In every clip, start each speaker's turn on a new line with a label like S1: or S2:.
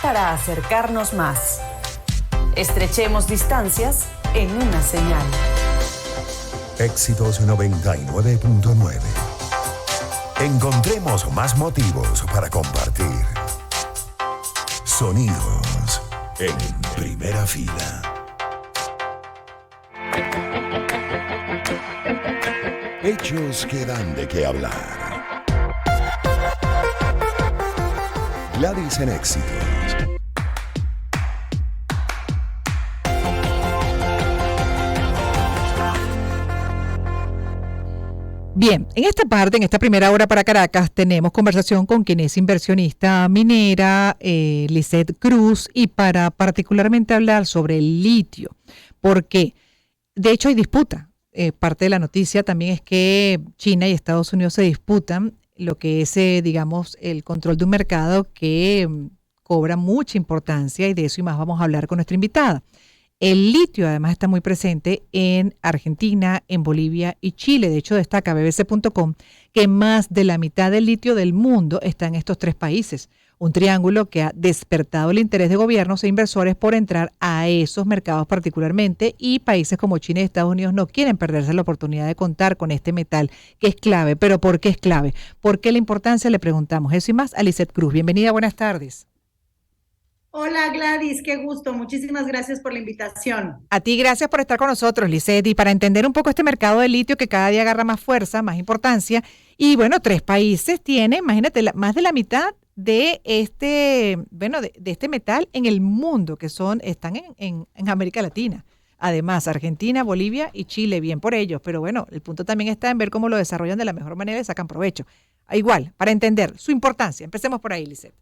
S1: para acercarnos más. Estrechemos distancias en una señal.
S2: Éxitos 99.9. Encontremos más motivos para compartir. Sonidos en primera fila. Hechos que dan de qué hablar. Gladys en Éxitos.
S3: Bien, en esta parte, en esta primera hora para Caracas, tenemos conversación con quien es inversionista minera, Lisette Cruz, y para particularmente hablar sobre el litio, porque de hecho hay disputa. Parte de la noticia también es que China y Estados Unidos se disputan lo que es, digamos, el control de un mercado que cobra mucha importancia, y de eso y más vamos a hablar con nuestra invitada. El litio además está muy presente en Argentina, en Bolivia y Chile. De hecho, destaca BBC.com que más de la mitad del litio del mundo está en estos tres países. Un triángulo que ha despertado el interés de gobiernos e inversores por entrar a esos mercados particularmente, y países como China y Estados Unidos no quieren perderse la oportunidad de contar con este metal que es clave. ¿Pero por qué es clave? ¿Por qué la importancia? Le preguntamos eso y más a Lisette Cruz. Bienvenida, buenas tardes.
S4: Hola Gladys, qué gusto. Muchísimas gracias por la invitación.
S3: A ti, gracias por estar con nosotros, Lisette, y para entender un poco este mercado de litio que cada día agarra más fuerza, más importancia. Y bueno, tres países tienen, imagínate, más de la mitad de este, de este metal en el mundo, que están en América Latina. Además, Argentina, Bolivia y Chile, bien por ellos. Pero bueno, el punto también está en ver cómo lo desarrollan de la mejor manera y sacan provecho. Igual, para entender su importancia. Empecemos por ahí, Lisette.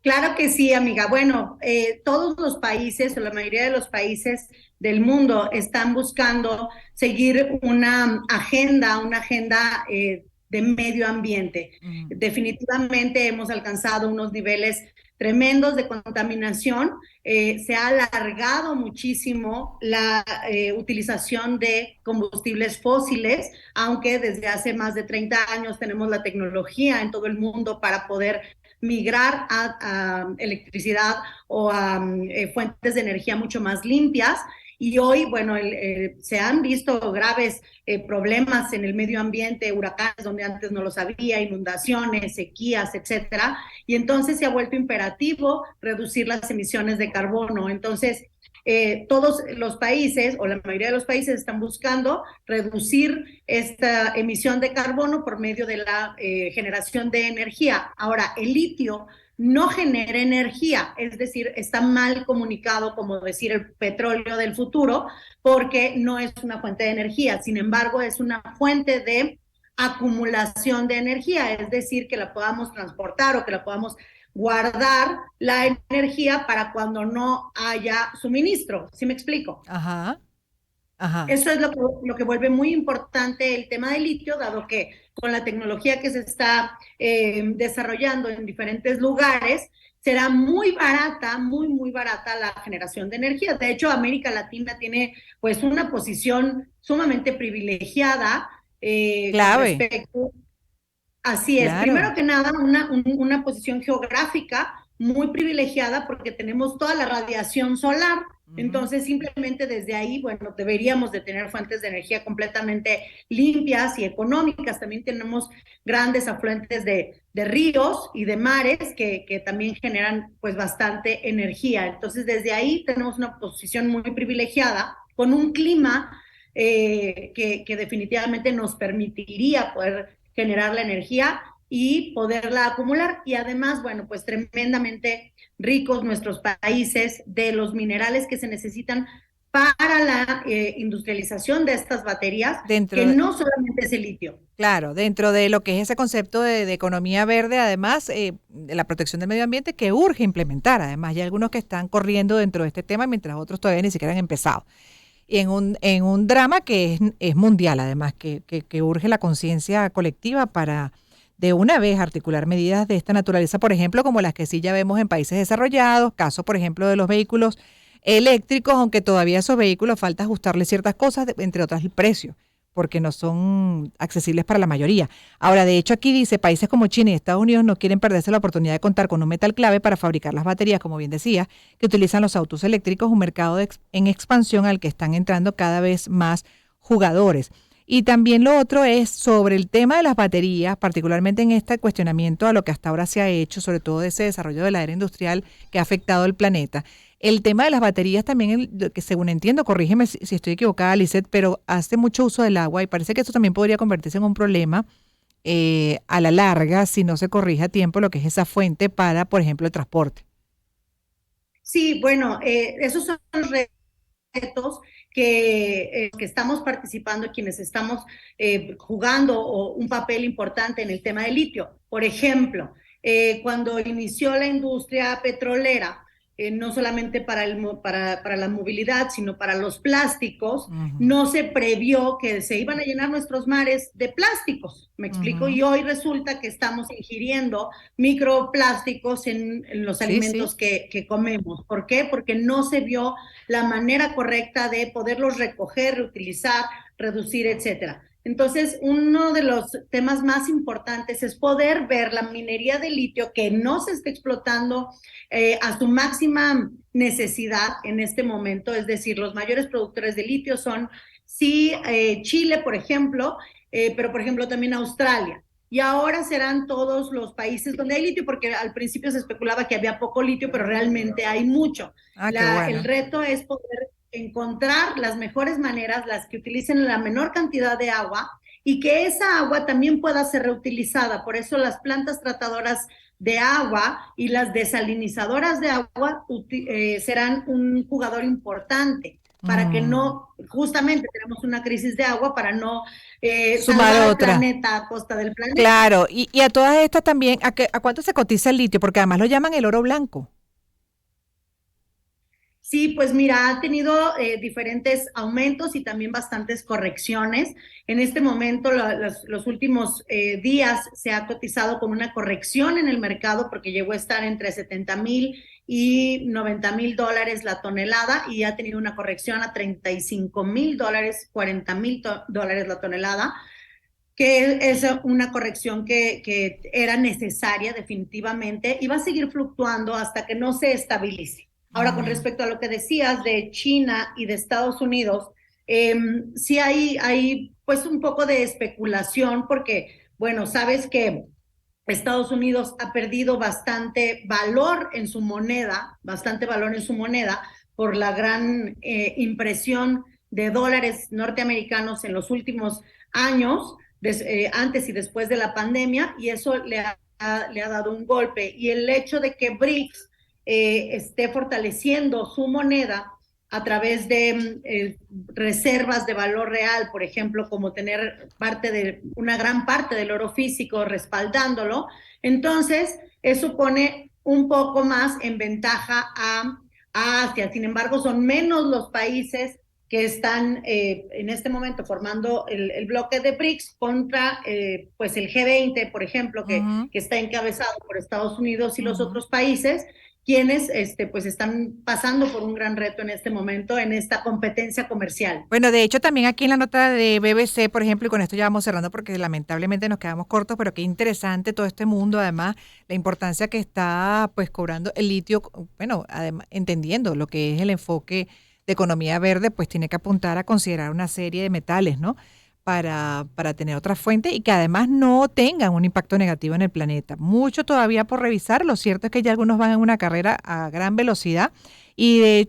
S4: Claro que sí, amiga. Bueno, todos los países, o la mayoría de los países del mundo, están buscando seguir una agenda de medio ambiente. Definitivamente hemos alcanzado unos niveles tremendos de contaminación. Se ha alargado muchísimo la utilización de combustibles fósiles, aunque desde hace más de 30 años tenemos la tecnología en todo el mundo para poder migrar a electricidad o a fuentes de energía mucho más limpias. Y hoy, bueno, se han visto graves problemas en el medio ambiente, huracanes donde antes no los había, inundaciones, sequías, etcétera. Y entonces se ha vuelto imperativo reducir las emisiones de carbono. Entonces, todos los países, o la mayoría de los países, están buscando reducir esta emisión de carbono por medio de la generación de energía. Ahora, el litio no genera energía, es decir, está mal comunicado, como decir el petróleo del futuro, porque no es una fuente de energía. Sin embargo, es una fuente de acumulación de energía, es decir, que la podamos transportar o que la podamos guardar la energía para cuando no haya suministro. ¿Sí me explico?
S3: Ajá. Ajá.
S4: Eso es lo que vuelve muy importante el tema del litio, dado que con la tecnología que se está desarrollando en diferentes lugares, será muy barata, muy barata la generación de energía. De hecho, América Latina tiene pues una posición sumamente privilegiada
S3: clave.
S4: Respecto. Así es,
S3: Claro.
S4: Primero que nada, una posición geográfica muy privilegiada porque tenemos toda la radiación solar. Entonces, simplemente desde ahí, bueno, deberíamos de tener fuentes de energía completamente limpias y económicas. También tenemos grandes afluentes de ríos y de mares que también generan pues bastante energía. Entonces, desde ahí tenemos una posición muy privilegiada con un clima que definitivamente nos permitiría poder generar la energía y poderla acumular. Y además, bueno, pues tremendamente ricos nuestros países de los minerales que se necesitan para la industrialización de estas baterías, no solamente es el litio.
S3: Claro, dentro de lo que es ese concepto de economía verde, además, de la protección del medio ambiente, que urge implementar. Además, hay algunos que están corriendo dentro de este tema, mientras otros todavía ni siquiera han empezado. Y en un drama que es mundial, además, que urge la conciencia colectiva para de una vez articular medidas de esta naturaleza, por ejemplo, como las que sí ya vemos en países desarrollados, caso, por ejemplo, de los vehículos eléctricos, aunque todavía a esos vehículos falta ajustarle ciertas cosas, entre otras el precio, porque no son accesibles para la mayoría. Ahora, de hecho, aquí dice, países como China y Estados Unidos no quieren perderse la oportunidad de contar con un metal clave para fabricar las baterías, como bien decía, que utilizan los autos eléctricos, un mercado en expansión al que están entrando cada vez más jugadores. Y también lo otro es sobre el tema de las baterías, particularmente en este cuestionamiento a lo que hasta ahora se ha hecho, sobre todo de ese desarrollo de la era industrial que ha afectado el planeta. El tema de las baterías también, que según entiendo, corrígeme si estoy equivocada, Lisette, pero hace mucho uso del agua y parece que esto también podría convertirse en un problema a la larga si no se corrige a tiempo lo que es esa fuente para, por ejemplo, el transporte.
S4: Sí, bueno, esos son los retos que estamos participando, quienes estamos jugando un papel importante en el tema del litio. Por ejemplo, cuando inició la industria petrolera, no solamente para la movilidad, sino para los plásticos, no se previó que se iban a llenar nuestros mares de plásticos, ¿me explico? Y hoy resulta que estamos ingiriendo microplásticos en los alimentos que comemos. ¿Por qué? Porque no se vio la manera correcta de poderlos recoger, reutilizar, reducir, etcétera. Entonces, uno de los temas más importantes es poder ver la minería de litio que no se está explotando a su máxima necesidad en este momento. Es decir, los mayores productores de litio son, sí, Chile, por ejemplo, pero por ejemplo también Australia. Y ahora serán todos los países donde hay litio, porque al principio se especulaba que había poco litio, pero realmente hay mucho. El reto es poder encontrar las mejores maneras, las que utilicen la menor cantidad de agua y que esa agua también pueda ser reutilizada. Por eso las plantas tratadoras de agua y las desalinizadoras de agua serán un jugador importante para que no, justamente tenemos una crisis de agua para no
S3: sumar
S4: salvar
S3: otra
S4: al planeta a costa del planeta.
S3: Claro, y a todas estas también, ¿a cuánto se cotiza el litio? Porque además lo llaman el oro blanco.
S4: Sí, pues mira, ha tenido diferentes aumentos y también bastantes correcciones. En este momento, los últimos días se ha cotizado con una corrección en el mercado porque llegó a estar entre 70,000 y 90,000 dólares la tonelada y ha tenido una corrección a 35,000 dólares, 40,000 dólares la tonelada, que es una corrección que era necesaria definitivamente y va a seguir fluctuando hasta que no se estabilice. Ahora, con respecto a lo que decías de China y de Estados Unidos, sí hay pues un poco de especulación porque, bueno, sabes que Estados Unidos ha perdido bastante valor en su moneda por la gran impresión de dólares norteamericanos en los últimos años, antes y después de la pandemia, y eso le ha dado un golpe. Y el hecho de que BRICS esté fortaleciendo su moneda a través de reservas de valor real, por ejemplo, como tener una gran parte del oro físico respaldándolo, entonces eso pone un poco más en ventaja a Asia. Sin embargo, son menos los países que están en este momento formando el bloque de BRICS contra pues el G20, por ejemplo, que está encabezado por Estados Unidos y los otros países, quienes pues están pasando por un gran reto en este momento en esta competencia comercial.
S3: Bueno, de hecho también aquí en la nota de BBC, por ejemplo, y con esto ya vamos cerrando porque lamentablemente nos quedamos cortos, pero qué interesante todo este mundo, además la importancia que está pues cobrando el litio, bueno, además entendiendo lo que es el enfoque de economía verde, pues tiene que apuntar a considerar una serie de metales, ¿no? Para tener otras fuentes y que además no tengan un impacto negativo en el planeta. Mucho todavía por revisar. Lo cierto es que ya algunos van en una carrera a gran velocidad y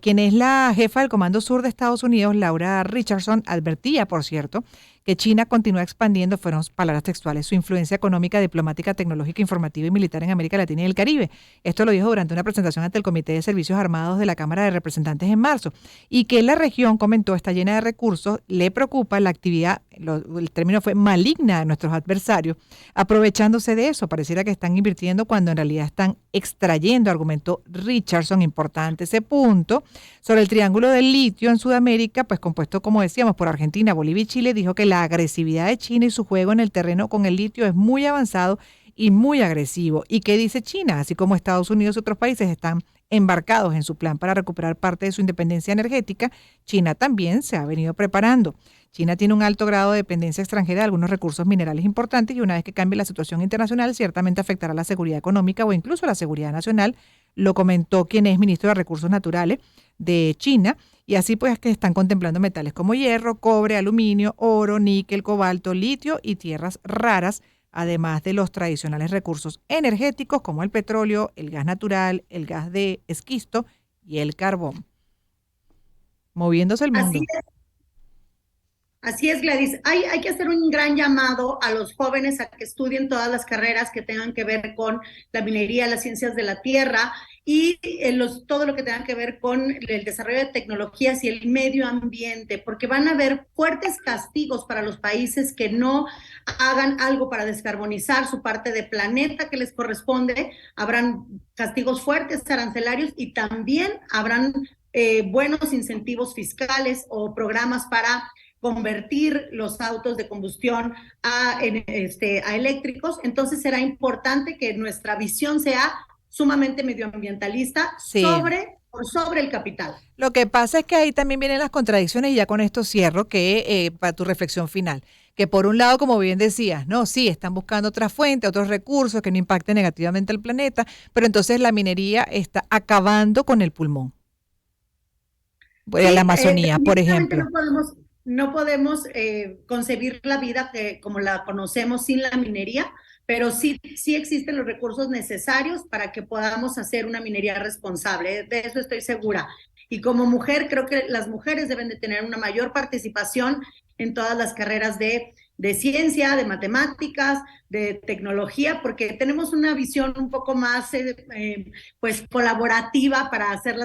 S3: quien es la jefa del Comando Sur de Estados Unidos, Laura Richardson, advertía, por cierto, que China continúa expandiendo, fueron palabras textuales, su influencia económica, diplomática, tecnológica, informativa y militar en América Latina y el Caribe. Esto lo dijo durante una presentación ante el Comité de Servicios Armados de la Cámara de Representantes en marzo. Y que la región, comentó, está llena de recursos, le preocupa la actividad, el término fue maligna de nuestros adversarios, aprovechándose de eso. Pareciera que están invirtiendo cuando en realidad están extrayendo, argumentó Richardson. Importante ese punto. Sobre el triángulo del litio en Sudamérica, pues compuesto, como decíamos, por Argentina, Bolivia y Chile, dijo que la agresividad de China y su juego en el terreno con el litio es muy avanzado y muy agresivo. ¿Y qué dice China? Así como Estados Unidos y otros países están embarcados en su plan para recuperar parte de su independencia energética, China también se ha venido preparando. China tiene un alto grado de dependencia extranjera de algunos recursos minerales importantes y una vez que cambie la situación internacional ciertamente afectará la seguridad económica o incluso la seguridad nacional, lo comentó quien es ministro de Recursos Naturales de China, y así pues que están contemplando metales como hierro, cobre, aluminio, oro, níquel, cobalto, litio y tierras raras, además de los tradicionales recursos energéticos como el petróleo, el gas natural, el gas de esquisto y el carbón. Moviéndose el mundo.
S4: Así es, Gladys. Hay que hacer un gran llamado a los jóvenes a que estudien todas las carreras que tengan que ver con la minería, las ciencias de la tierra y todo lo que tenga que ver con el desarrollo de tecnologías y el medio ambiente, porque van a haber fuertes castigos para los países que no hagan algo para descarbonizar su parte de planeta que les corresponde. Habrán castigos fuertes, arancelarios, y también habrán buenos incentivos fiscales o programas para convertir los autos de combustión a eléctricos. Entonces será importante que nuestra visión sea sumamente medioambientalista sobre el capital.
S3: Lo que pasa es que ahí también vienen las contradicciones y ya con esto cierro que para tu reflexión final, que por un lado, como bien decías, no, sí, están buscando otras fuentes, otros recursos que no impacten negativamente al planeta, pero entonces la minería está acabando con el pulmón. La Amazonía, por ejemplo.
S4: No podemos concebir la vida como la conocemos sin la minería, pero sí existen los recursos necesarios para que podamos hacer una minería responsable. De eso estoy segura. Y como mujer, creo que las mujeres deben de tener una mayor participación en todas las carreras de ciencia, de matemáticas, de tecnología, porque tenemos una visión un poco más pues colaborativa para hacer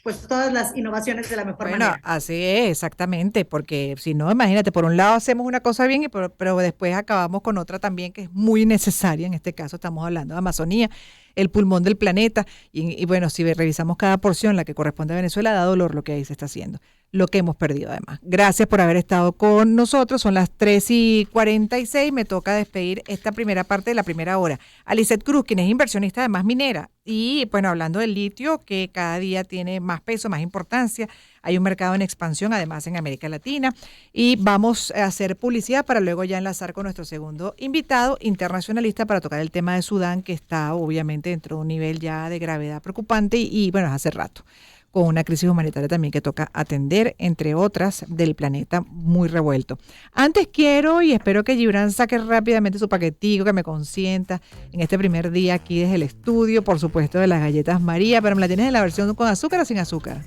S4: pues todas las innovaciones de la mejor manera.
S3: Bueno, así es, exactamente, porque si no, imagínate, por un lado hacemos una cosa bien, pero después acabamos con otra también que es muy necesaria. En este caso estamos hablando de Amazonía, el pulmón del planeta, y bueno, si revisamos cada porción, la que corresponde a Venezuela, da dolor lo que ahí se está haciendo, lo que hemos perdido además. Gracias por haber estado con nosotros, son las 3:46, me toca despedir esta primera parte de la primera hora. A Lisette Cruz, quien es inversionista además minera, y bueno, hablando del litio, que cada día tiene más peso, más importancia, hay un mercado en expansión además en América Latina, y vamos a hacer publicidad para luego ya enlazar con nuestro segundo invitado internacionalista para tocar el tema de Sudán, que está obviamente dentro de un nivel ya de gravedad preocupante y bueno, hace rato, con una crisis humanitaria también que toca atender, entre otras, del planeta muy revuelto. Antes quiero y espero que Gibran saque rápidamente su paquetico, que me consienta en este primer día aquí desde el estudio, por supuesto, de las galletas María, pero me la tienes en la versión con azúcar o sin azúcar.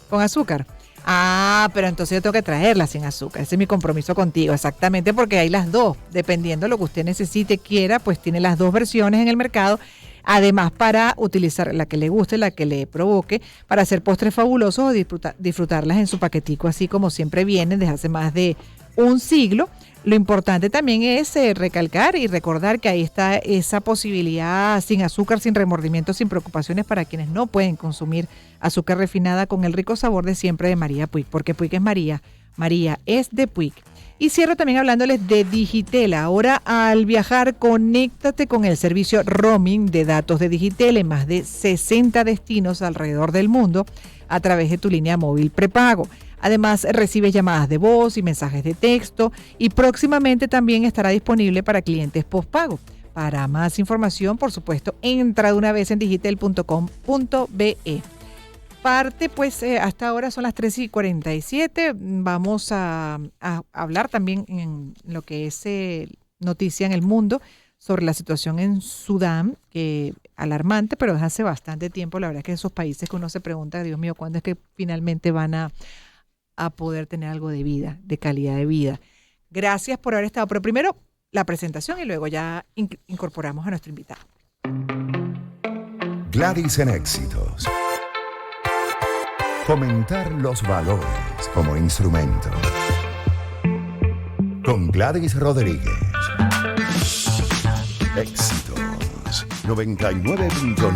S3: ¿Con azúcar? Ah, pero entonces yo tengo que traerla sin azúcar. Ese es mi compromiso contigo, exactamente, porque hay las dos. Dependiendo de lo que usted necesite, quiera, pues tiene las dos versiones en el mercado. Además, para utilizar la que le guste, la que le provoque, para hacer postres fabulosos o disfrutarlas en su paquetico, así como siempre vienen desde hace más de un siglo. Lo importante también es recalcar y recordar que ahí está esa posibilidad sin azúcar, sin remordimientos, sin preocupaciones para quienes no pueden consumir azúcar refinada, con el rico sabor de siempre de María Puig, porque Puig es María, María es de Puig. Y cierro también hablándoles de Digitel. Ahora, al viajar, conéctate con el servicio roaming de datos de Digitel en más de 60 destinos alrededor del mundo a través de tu línea móvil prepago. Además, recibes llamadas de voz y mensajes de texto, y próximamente también estará disponible para clientes postpago. Para más información, por supuesto, entra de una vez en digitel.com.be. Parte, pues hasta ahora son las 3:47. Vamos a hablar también en lo que es noticia en el mundo sobre la situación en Sudán, que alarmante, pero desde hace bastante tiempo. La verdad es que esos países que uno se pregunta, Dios mío, ¿cuándo es que finalmente van a poder tener algo de vida, de calidad de vida? Gracias por haber estado. Pero primero la presentación y luego ya incorporamos a nuestro invitado.
S2: Gladys en Éxitos. Fomentar los valores como instrumento. Con Gladys Rodríguez. Éxitos 99.9.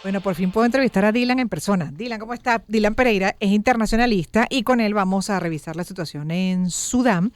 S3: Bueno, por fin puedo entrevistar a Dylan en persona. Dylan, ¿cómo está? Dylan Pereira es internacionalista y con él vamos a revisar la situación en Sudán,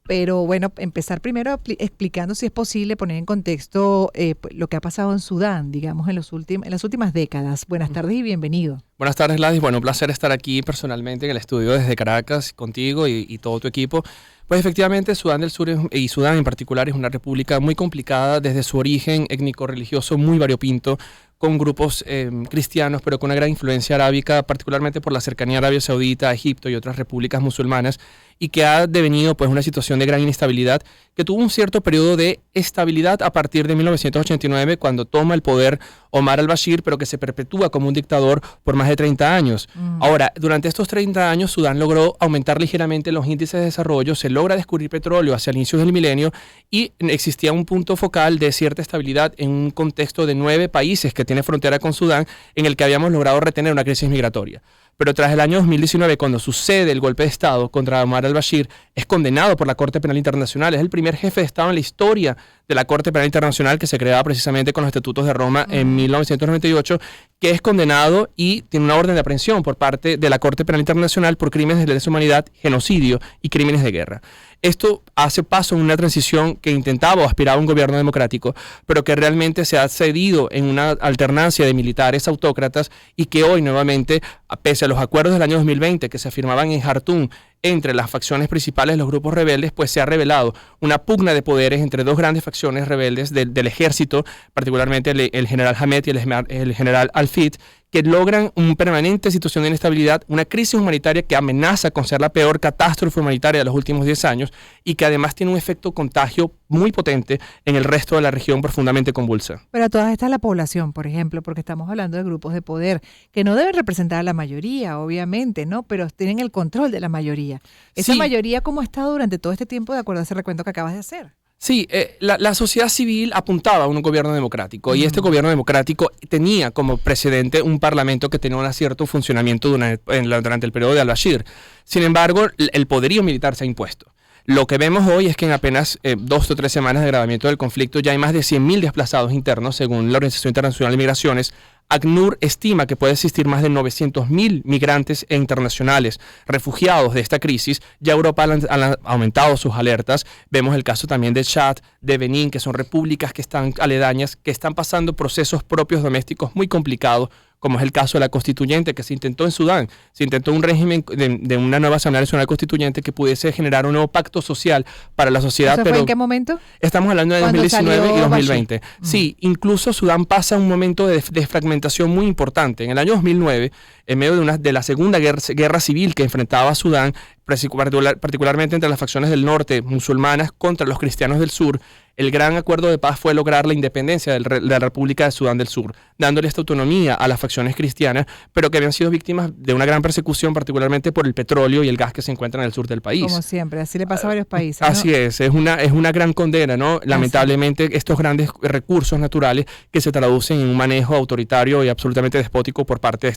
S3: Pero bueno, empezar primero explicando si es posible poner en contexto lo que ha pasado en Sudán, digamos, en las últimas décadas. Buenas tardes y bienvenido.
S5: Buenas tardes, Gladys. Bueno, un placer estar aquí personalmente en el estudio desde Caracas contigo y todo tu equipo. Pues efectivamente, Sudán del Sur y Sudán en particular es una república muy complicada desde su origen étnico-religioso muy variopinto, con grupos cristianos, pero con una gran influencia arábica, particularmente por la cercanía a Arabia Saudita, a Egipto y otras repúblicas musulmanas, y que ha devenido pues una situación de gran inestabilidad, que tuvo un cierto periodo de estabilidad a partir de 1989, cuando toma el poder Omar al-Bashir, pero que se perpetúa como un dictador por más de 30 años. Ahora, durante estos 30 años, Sudán logró aumentar ligeramente los índices de desarrollo, se logra descubrir petróleo hacia el inicio del milenio y existía un punto focal de cierta estabilidad en un contexto de 9 países que tiene frontera con Sudán, en el que habíamos logrado retener una crisis migratoria. Pero tras el año 2019, cuando sucede el golpe de Estado contra Omar al-Bashir, es condenado por la Corte Penal Internacional. Es el primer jefe de Estado en la historia de la Corte Penal Internacional, que se creaba precisamente con los Estatutos de Roma en 1998, que es condenado y tiene una orden de aprehensión por parte de la Corte Penal Internacional por crímenes de lesa humanidad, genocidio y crímenes de guerra. Esto hace paso en una transición que intentaba o aspiraba a un gobierno democrático, pero que realmente se ha cedido en una alternancia de militares autócratas y que hoy nuevamente, pese a los acuerdos del año 2020 que se firmaban en Jartum entre las facciones principales de los grupos rebeldes, pues se ha revelado una pugna de poderes entre dos grandes facciones rebeldes del ejército, particularmente el general Hamed y el general Al-Fid, que logran una permanente situación de inestabilidad, una crisis humanitaria que amenaza con ser la peor catástrofe humanitaria de los últimos 10 años y que además tiene un efecto contagio muy potente en el resto de la región profundamente convulsa.
S3: Pero a todas estas la población, por ejemplo, porque estamos hablando de grupos de poder que no deben representar a la mayoría, obviamente, ¿no? Pero tienen el control de la mayoría. ¿Esa mayoría cómo ha estado durante todo este tiempo de acuerdo a ese recuento que acabas de hacer?
S5: Sí, la sociedad civil apuntaba a un gobierno democrático y este gobierno democrático tenía como precedente un parlamento que tenía un cierto funcionamiento durante el periodo de al-Bashir. Sin embargo, el poderío militar se ha impuesto. Lo que vemos hoy es que en apenas 2 o 3 semanas de agravamiento del conflicto ya hay más de 100.000 desplazados internos, según la Organización Internacional de Migraciones. ACNUR estima que puede existir más de 900.000 migrantes internacionales refugiados de esta crisis. Ya Europa ha aumentado sus alertas. Vemos el caso también de Chad, de Benín, que son repúblicas que están aledañas, que están pasando procesos propios domésticos muy complicados, como es el caso de la constituyente que se intentó en Sudán. Se intentó un régimen de una nueva Asamblea Nacional Constituyente que pudiese generar un nuevo pacto social para la sociedad.
S3: ¿Eso fue en qué momento?
S5: Estamos hablando de 2019 y 2020. Sí, incluso Sudán pasa un momento de fragmentación muy importante. En el año 2009, en medio de la segunda guerra civil que enfrentaba Sudán, particularmente entre las facciones del norte musulmanas contra los cristianos del sur, el gran acuerdo de paz fue lograr la independencia de la República de Sudán del Sur, dándole esta autonomía a las facciones cristianas, pero que habían sido víctimas de una gran persecución, particularmente por el petróleo y el gas que se encuentran en el sur del país.
S3: Como siempre, así le pasa a varios países, ¿no?
S5: Así es una gran condena, ¿no? Lamentablemente, estos grandes recursos naturales que se traducen en un manejo autoritario y absolutamente despótico por parte de